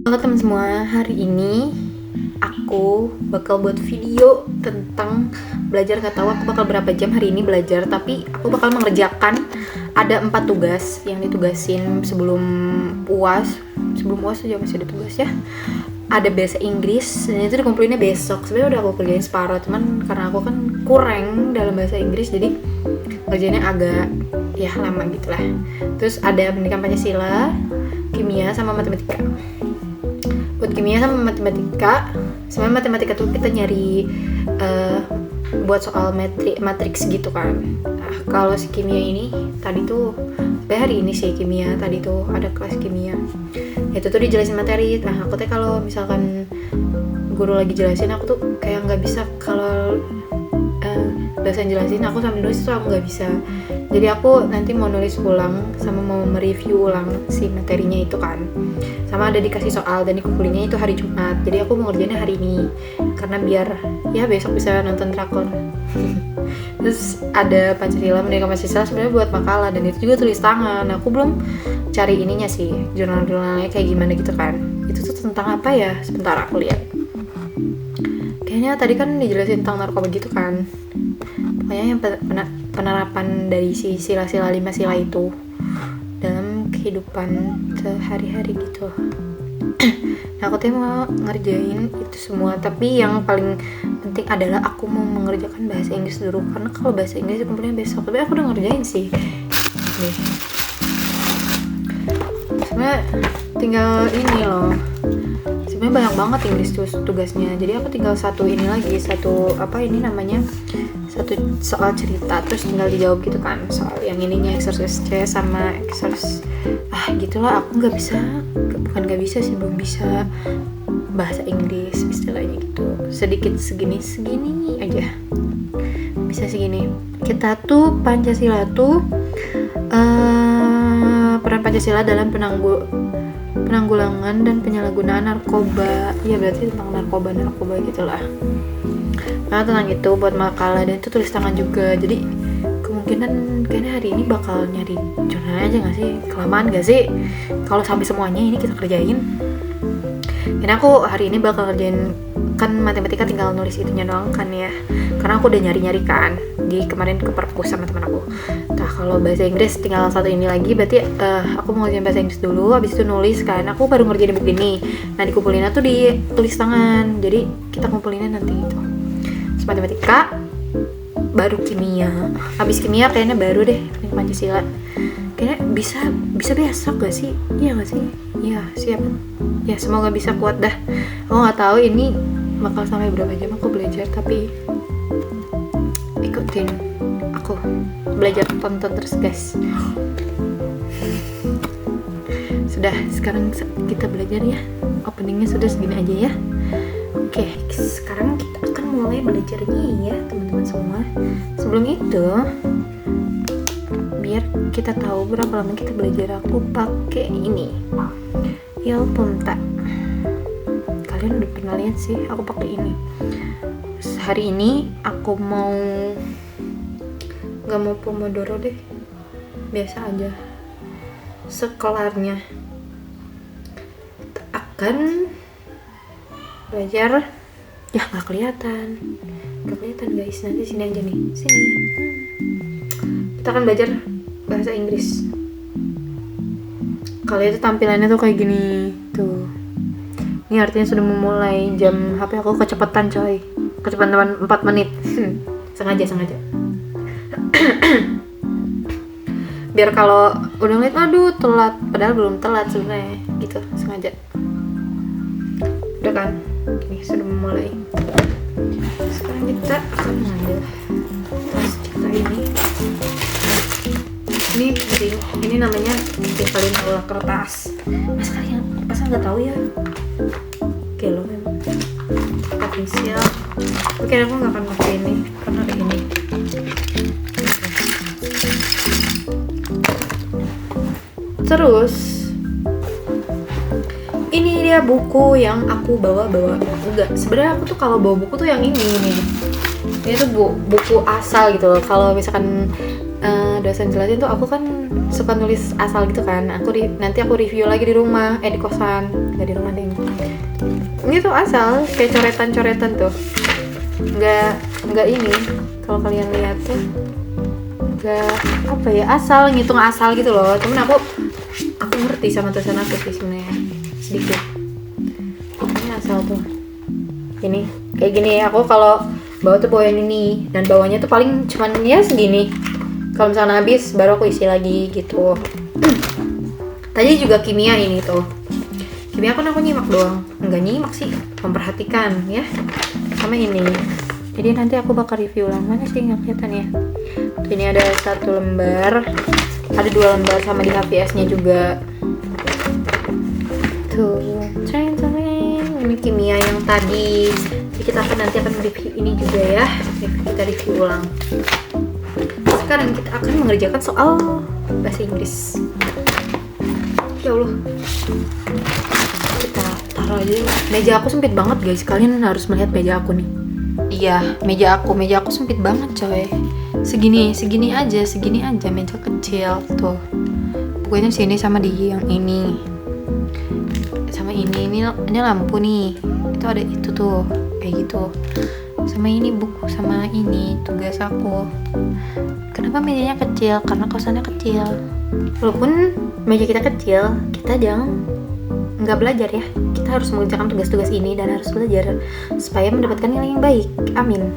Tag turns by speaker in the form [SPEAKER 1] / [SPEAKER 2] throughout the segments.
[SPEAKER 1] Halo teman semua, hari ini aku bakal buat video tentang belajar. Gak tahu aku bakal berapa jam hari ini belajar, tapi aku bakal mengerjakan ada 4 tugas yang ditugasin sebelum UAS. Sebelum UAS aja masih ada tugas ya. Ada bahasa Inggris, dan itu dikumpulinnya besok. Sebenarnya udah aku kerjain separuh, cuman karena aku kan kurang dalam bahasa Inggris, jadi kerjanya agak ya lama gitu lah. Terus ada pendidikan Pancasila, kimia, sama matematika. Buat kimia sama matematika, sebenarnya matematika tuh kita nyari buat soal matriks gitu kan. Nah, kalau si kimia ini tadi tuh hari ini sih kimia tadi tuh ada kelas kimia. Itu tuh dijelasin materi. Nah, aku tuh kalau misalkan guru lagi jelasin, aku tuh kayak nggak bisa kalau dosen jelasin aku sambil nulis tuh aku nggak bisa. Jadi aku nanti mau nulis ulang sama mau mereview ulang si materinya itu kan. Sama ada dikasih soal dan dikumpulinnya itu hari Jumat. Jadi aku mau ngerjainnya hari ini karena biar ya besok bisa nonton drakor. Terus ada Pancasila, pendidikan Pancasila sebenarnya buat makalah dan itu juga tulis tangan. Aku belum cari ininya sih, jurnal-jurnalnya kayak gimana gitu kan. Itu tuh tentang apa ya? Sebentar aku lihat. Kayaknya tadi kan dijelasin tentang narkoba gitu kan. Pokoknya yang penerapan dari si sila-sila 5 sila itu dalam kehidupan sehari-hari gitu. Nah, aku tuh mau ngerjain itu semua, tapi yang paling penting adalah aku mau mengerjakan bahasa Inggris dulu, karena kalau bahasa Inggris kumpulnya besok. Tapi aku udah ngerjain sih nih. Sebenarnya tinggal ini loh, sebenarnya banyak banget Inggris tugasnya. Jadi aku tinggal satu soal cerita, terus tinggal dijawab gitu kan. Soal yang ininya exercise C sama exercise gitulah. Aku belum bisa bahasa Inggris istilahnya gitu. Sedikit segini aja bisa segini. Kita tuh Pancasila tuh peran Pancasila dalam penanggulangan dan penyalahgunaan narkoba. Ya berarti tentang narkoba gitulah. Nah, tentang itu buat makalah dan itu tulis tangan juga. Jadi kemungkinan kayaknya hari ini bakal nyari jurnal aja gak sih? Kelamaan gak sih? Kalau sampai semuanya ini kita kerjain. Karena aku hari ini bakal kerjain, kan matematika tinggal nulis itunya doang kan ya. Karena aku udah nyari-nyari kan di kemarin ke perpus sama teman aku. Nah, kalau bahasa Inggris tinggal satu ini lagi, berarti aku mau ngerjain bahasa Inggris dulu, habis itu nulis kan. Aku baru ngerjain buku ini. Nah, dikumpulinnya tuh di tulis tangan. Jadi kita kumpulinnya nanti gitu. Matematika, baru kimia. Habis kimia kayaknya baru deh Pancasila. Kayaknya bisa besok gak sih? Iya gak sih? Iya, siap. Ya semoga bisa kuat dah. Aku nggak tahu ini bakal sampai berapa jam aku belajar, tapi ikutin aku belajar, tonton terus guys. Sudah, sekarang kita belajar ya. Openingnya sudah segini aja ya. Oke, sekarang kita akan mulai belajarnya ya teman-teman semua. Sebelum itu, biar kita tahu berapa lama kita belajar, aku pakai ini Ilpumta. Kalian udah pernah lihat sih aku pakai ini. Hari ini aku nggak mau Pomodoro deh, biasa aja sekelarnya. Kita akan belajar ya, nggak kelihatan guys, nanti sini aja nih, sini. Kita akan belajar bahasa Inggris. Kalau itu tampilannya tuh kayak gini tuh. Ini artinya sudah memulai. Jam HP aku kecepatan coy, kecepatan 4 menit. sengaja biar kalau udah ngeliat aduh telat, padahal belum telat sebenarnya gitu, sengaja. Udah kan, ini sudah memulai. Sekarang kita akan mengambil tas kita ini namanya timpalin bola kertas. Mas kalian masa nggak tahu ya? Oke lo memang pensil. Oke, aku nggak akan pakai ini karena ada ini. Terus ini dia buku yang aku bawa. Enggak, sebenarnya aku tuh kalau bawa buku tuh yang ini nih. Ini tuh buku asal gitu loh. Kalau misalkan dosen jelasin tuh aku kan suka nulis asal gitu kan. Nanti aku review lagi di rumah, di kosan, nggak di rumah deh. Ini tuh asal kayak coretan-coretan tuh. Nggak ini. Kalau kalian lihat tuh nggak apa ya, asal ngitung asal gitu loh. Cuman aku ngerti sama tulisan aku sih sebenarnya sedikit. Ini asal tuh. Ini kayak gini. Aku kalau bawa tuh bawa yang ini, dan bawahnya tuh paling cuman ya segini. Kalau misalnya habis baru aku isi lagi gitu. Tadi juga kimia ini tuh. Kimia kan aku nyimak doang. Enggak nyimak sih, memperhatikan ya. Sama ini. Jadi nanti aku bakal review ulang. Mana sih nggak kelihatan ya? Tuh, ini ada 1 lembar. Ada 2 lembar sama di HVS-nya juga. Tuh, ini kimia yang tadi. Jadi kita nanti akan review ini juga ya. Kita review ulang. Sekarang kita akan mengerjakan soal bahasa Inggris. Ya Allah. Kita taruh aja. Meja aku sempit banget guys. Kalian harus melihat meja aku nih. Iya, meja aku sempit banget coy. Segini aja meja kecil tuh. Pokoknya sini sama di yang ini. Sama ini lampu nih. Itu ada itu tuh, kayak gitu. Sama ini buku, sama ini tugas aku. Kenapa mejanya kecil? Karena kosannya kecil. Walaupun meja kita kecil, kita jangan nggak belajar ya. Kita harus mengerjakan tugas-tugas ini dan harus belajar supaya mendapatkan nilai yang baik. Amin.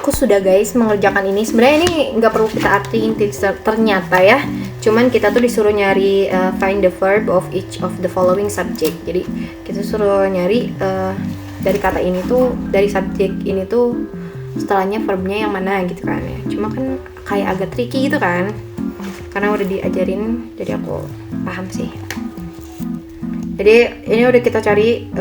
[SPEAKER 1] Aku sudah guys mengerjakan ini. Sebenarnya ini nggak perlu kita artiin ternyata ya. Cuman kita tuh disuruh nyari find the verb of each of the following subject. Jadi kita suruh nyari dari kata ini tuh, dari subjek ini tuh setelahnya verbnya yang mana gitu kan ya. Cuma kan kayak agak tricky gitu kan. Karena udah diajarin, jadi aku paham sih. Jadi ini udah kita cari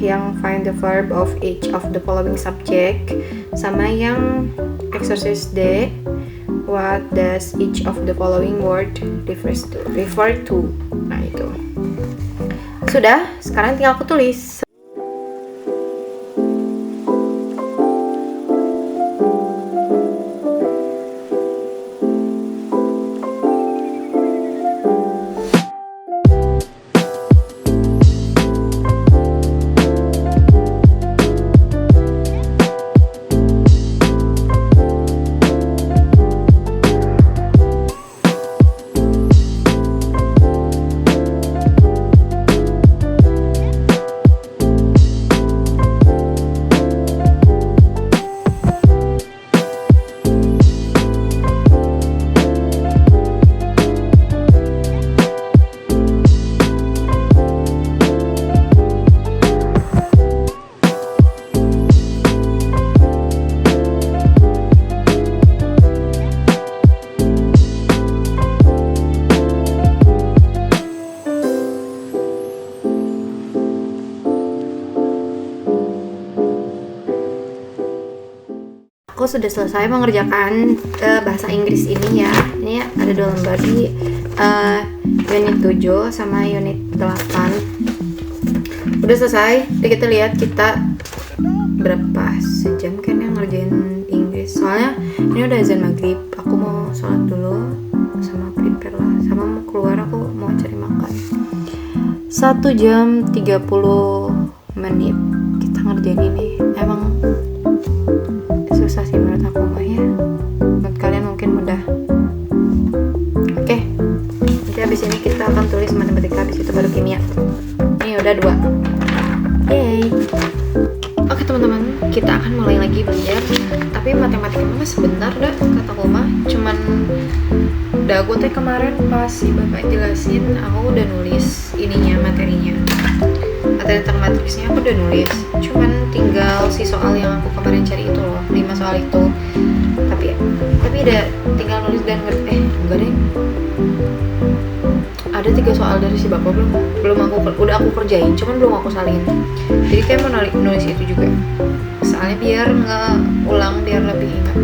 [SPEAKER 1] yang find the verb of each of the following subject, sama yang exercise D, what does each of the following word refer to. Nah itu sudah, sekarang tinggal aku tulis. Aku sudah selesai mengerjakan bahasa Inggris ini ya. Ini ada 2 lembar di unit 7 sama unit 8. Udah selesai. Jadi kita lihat kita berapa sejam kan yang ngerjain Inggris. Soalnya ini udah azan maghrib. Aku mau sholat dulu sama prepare lah. Sama mau keluar, aku mau cari makan. 1 jam 30 menit kita ngerjain ini. Emang susah sih menurut aku mah ya. Menurut kalian mungkin mudah. Oke. Nanti habis ini kita akan tulis matematika, habis itu baru kimia. Ini udah 2. Yeay. Oke teman-teman, kita akan mulai lagi belajar. Tapi matematika mah sebentar dah kataku mah. Cuman udah aku teh kemarin pas si bapak jelasin, aku udah nulis ininya, materinya. Materi tentang matriksnya aku udah nulis. Cuman tinggal si soal yang aku kemarin cari itu loh, 5 soal itu. Tapi udah tinggal nulis dan enggak deh. Ada 3 soal dari si bapak udah aku kerjain, cuman belum aku salin. Jadi kayak mau nulis itu juga. Soalnya biar nggak ulang, biar lebih ingat.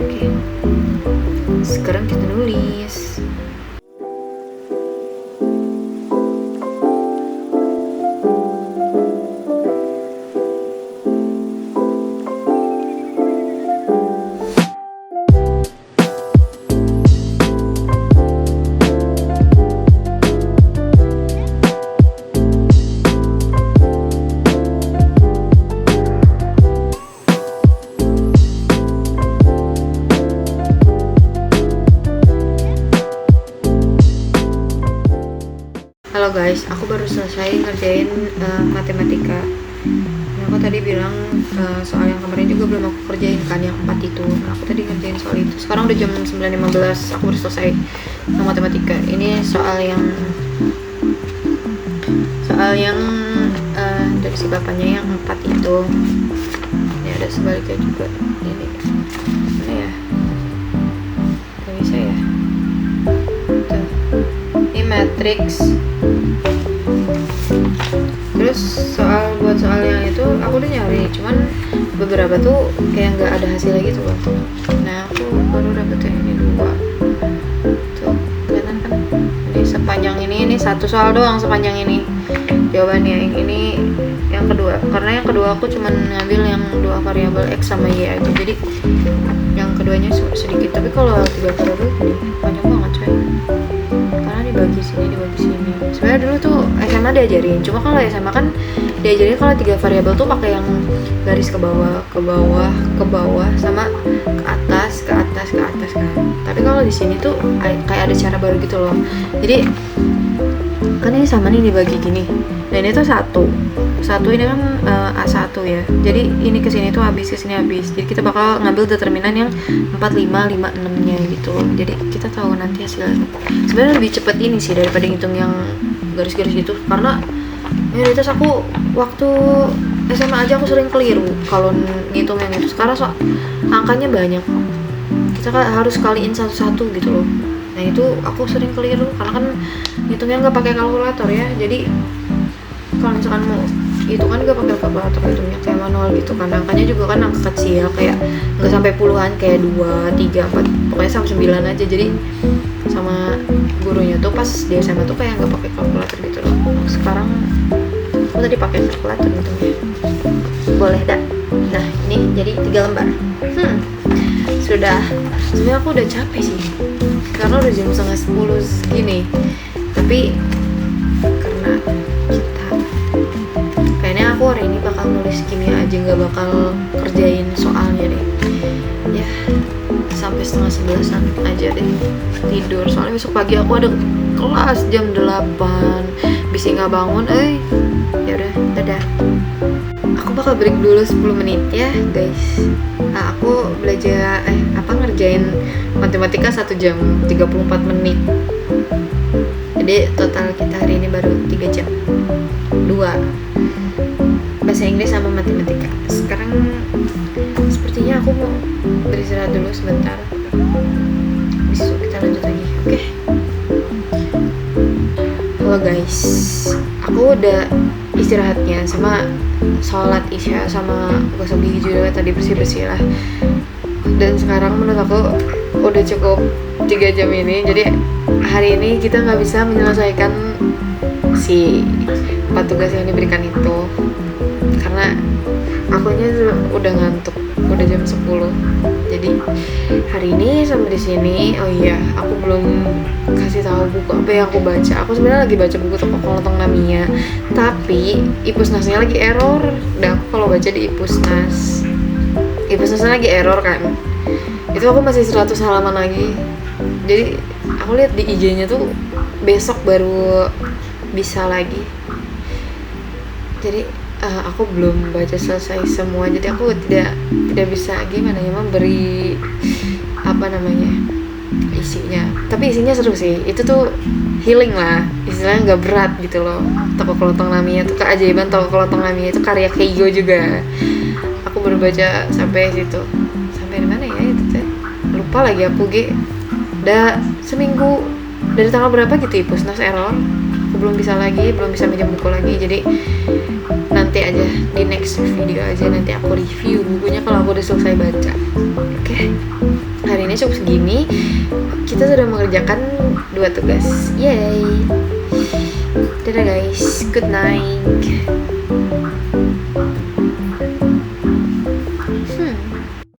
[SPEAKER 1] Oke. Sekarang kita nulis. Halo guys, aku baru selesai ngerjain matematika. Nah, aku tadi bilang soal yang kemarin juga belum aku kerjain kan, yang 4 itu. Nah, aku tadi ngerjain soal itu. Sekarang udah jam 9.15, aku baru selesai matematika. Ini soal yang dari si bapaknya yang 4 itu. Ini ada sebaliknya juga. Ini mana ya? Gak bisa ya? Tuh. Ini matriks. Terus buat soal yang itu aku udah nyari, cuman beberapa tuh kayak nggak ada hasilnya gitu loh. Nah aku baru dapet yang ini 2 tuh, kelihatan kan? Ini sepanjang ini 1 soal doang sepanjang ini jawabannya. Yang ini yang kedua, karena yang kedua aku cuman ngambil yang 2 variabel x sama y aja, jadi yang keduanya sedikit. Tapi kalau 3 variabel ini panjang banget coy, karena dibagi sini. Sebenarnya dulu tuh SMA diajarin, cuma kalau SMA kan diajarin kalau 3 variabel tuh pakai yang garis ke bawah, sama ke atas kan. Tapi kalau di sini tuh kayak ada cara baru gitu loh. Jadi kan ini sama nih dibagi gini. Nah ini tuh satu ini kan A1 ya. Jadi ini ke sini tuh habis, ke sini habis. Jadi kita bakal ngambil determinan yang 4, 5, 5, 6-nya gitu loh. Jadi kita tahu nanti hasilnya. Sebenarnya lebih cepet ini sih daripada ngitung yang garis-garis gitu, karena mayoritas aku waktu SMA aja aku sering keliru kalau ngitung yang itu. Sekarang angkanya banyak, kita harus kaliin satu-satu gitu loh. Nah itu aku sering keliru karena kan ngitungnya nggak pakai kalkulator ya. Jadi kalau misalkan mau itu kan nggak pakai kalkulator, hitungnya kayak manual gitu kan. Angkanya juga kan angka kecil, kayak nggak sampai puluhan, kayak 2, 3, 4, pokoknya sampai 9 aja. Jadi sama gurunya tuh pas di SMA tuh kayak nggak pakai kalkulator gitu loh. Sekarang aku tadi pakai kalkulator hitungnya. Boleh dah. Nah ini jadi 3 lembar. Sudah. Sebenarnya aku udah capek sih, karena udah jam 9:30 segini. Tapi karena kayaknya aku hari ini bakal nulis kimia aja, nggak bakal kerjain soalnya deh ya. Sampai 10:30 aja deh tidur, soalnya besok pagi aku ada kelas jam 8. Bisa nggak bangun, ya udah, dadah. Aku bakal break dulu 10 menit ya guys. Aku belajar ngerjain matematika 1 jam 34 menit. Jadi total kita hari ini baru 3 jam. 2 bahasa Inggris sama matematika. Sekarang sepertinya aku mau beristirahat dulu sebentar. Besok kita lanjut lagi. Oke. Halo guys, aku udah istirahatnya sama sholat isya sama gosok gigi juga, tadi bersih lah. Dan sekarang menurut aku udah cukup 3 jam ini. Jadi hari ini kita nggak bisa menyelesaikan si 4 tugas yang diberikan itu karena akunya udah ngantuk, udah jam 10. Jadi hari ini sampai di sini. Oh iya, aku belum kasih tahu buku apa yang aku baca. Aku sebenarnya lagi baca buku Toko Kelontong Namiya, tapi Ipusnasnya lagi error. Dan aku kalau baca di Ipusnasnya lagi error kan. Itu aku masih 100 halaman lagi. Jadi aku lihat di IG-nya tuh besok baru bisa lagi. Jadi aku belum baca selesai semua, jadi aku tidak bisa gimana ya memberi apa namanya isinya. Tapi isinya seru sih, itu tuh healing lah, istilahnya nggak berat gitu loh. Toko Kelontong Namiya tuh keajaiban Toko Kelontong Namiya itu karya Keigo juga. Aku baru baca sampai situ, sampai di mana ya itu teh, lupa lagi aku. Udah seminggu dari tanggal berapa gitu Ipusnas error. Aku belum bisa minjem buku lagi. Jadi nanti aja di next video aja nanti aku review bukunya kalau aku udah selesai baca. Oke. Hari ini cukup segini. Kita sudah mengerjakan 2 tugas. Yay. Dadah guys. Good night.